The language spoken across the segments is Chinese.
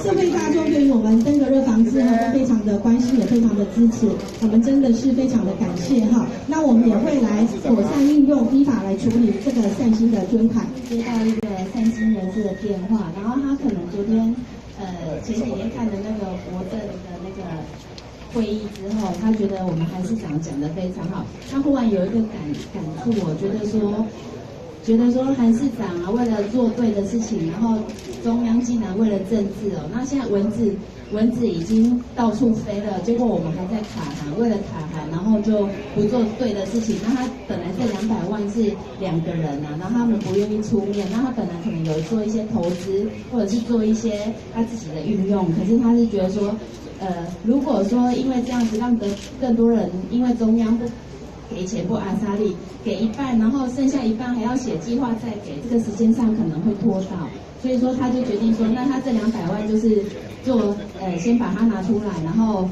社会大众对于我们登革热防治都非常的关心，也非常的支持，我们真的是非常的感谢哈。那我们也会来妥善运用依法来处理这个善心的捐款。接到一个善心人士的电话，然后他可能昨天前几天看的那个国政的那个会议之后，他觉得我们韩市长讲得非常好，他忽然有一个感触，我觉得说韩市长啊，为了做对的事情，然后中央竟然为了政治哦，那现在蚊子已经到处飞了，结果我们还在卡韩，为了卡韩，然后就不做对的事情。那他本来这200万是2个人啊，然后他们不愿意出面，那他本来可能有做一些投资，或者是做一些他自己的运用，可是他是觉得说，如果说因为这样子让更多人因为中央不给钱不阿萨利给一半，然后剩下一半还要写计划再给，这个时间上可能会拖到，所以说他就决定说，那他这200万就是做先把它拿出来，然后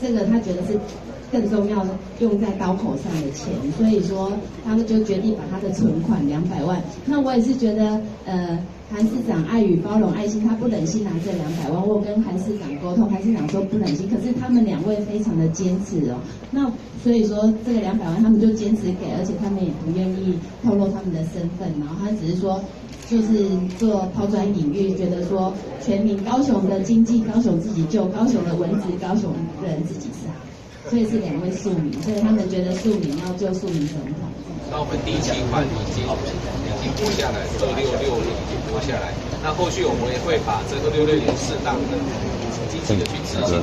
这个他觉得是更重要用在刀口上的钱，所以说他们就决定把他的存款200万。那我也是觉得韩市长爱与包容爱心，他不忍心拿这200万。我跟韩市长沟通，韩市长说不忍心，可是他们2位非常的坚持哦。那所以说这个200万他们就坚持给，而且他们也不愿意透露他们的身份，然后他只是说就是做抛砖引玉，觉得说全民高雄的经济，高雄自己救，高雄的蚊子，高雄人自己杀。所以是2位庶民，所以他们觉得庶民要救庶民总统。那我们第一期款已经拨下来，266已经拨下来。那后续我们也会把这个660适当的积极的去执行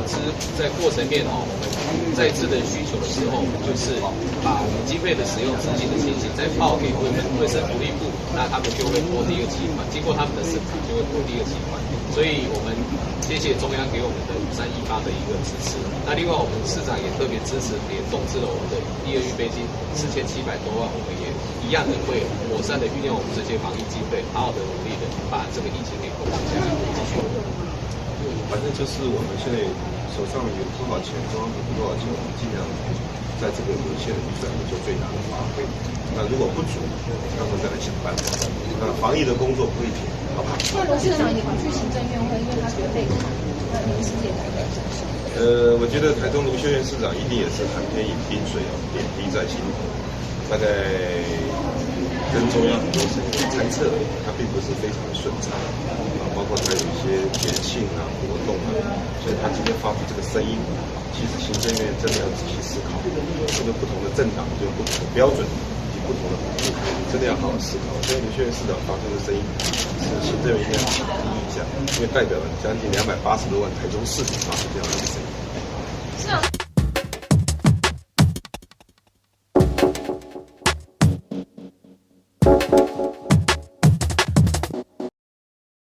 在过程面我们在智能需求的时候，就是把我们经费的使用执行的情形再报给卫生福利部，那他们就会拨第2期款，经过他们的审查就会拨第2期款。所以我们谢谢中央给我们的5318的一个支持。那另外我们市长也特别支持，也动支了我们的第2预备金4700多万，我们也一样的会妥善的运用我们这些防疫经费，好好的努力的把这个疫情给控制下来，继续。反正就是我们现在手上有多少钱，中央给多少钱，我们尽量在这个有限的预算里做最大的发挥。那如果不足，那我们再来想办法。那防疫的工作不会停，好吧？那罗市长也跑去行政院会，因为他觉得被卡，那您是也感到什么？我觉得台中卢秀燕市长一定也是寒天饮冰水点滴在心头，大概跟中央很多事情猜测，它并不是非常的顺畅包括它有一些节庆活动所以他今天发出这个声音，其实行政院真的要仔细思考，这个不同的政党就有不同的标准以及不同的角度，真的要好好思考。所以卢秀燕市长发出的声音，是行政院应该要注意一下，因为代表了将近280多万台中市民发出这样的声音。是啊。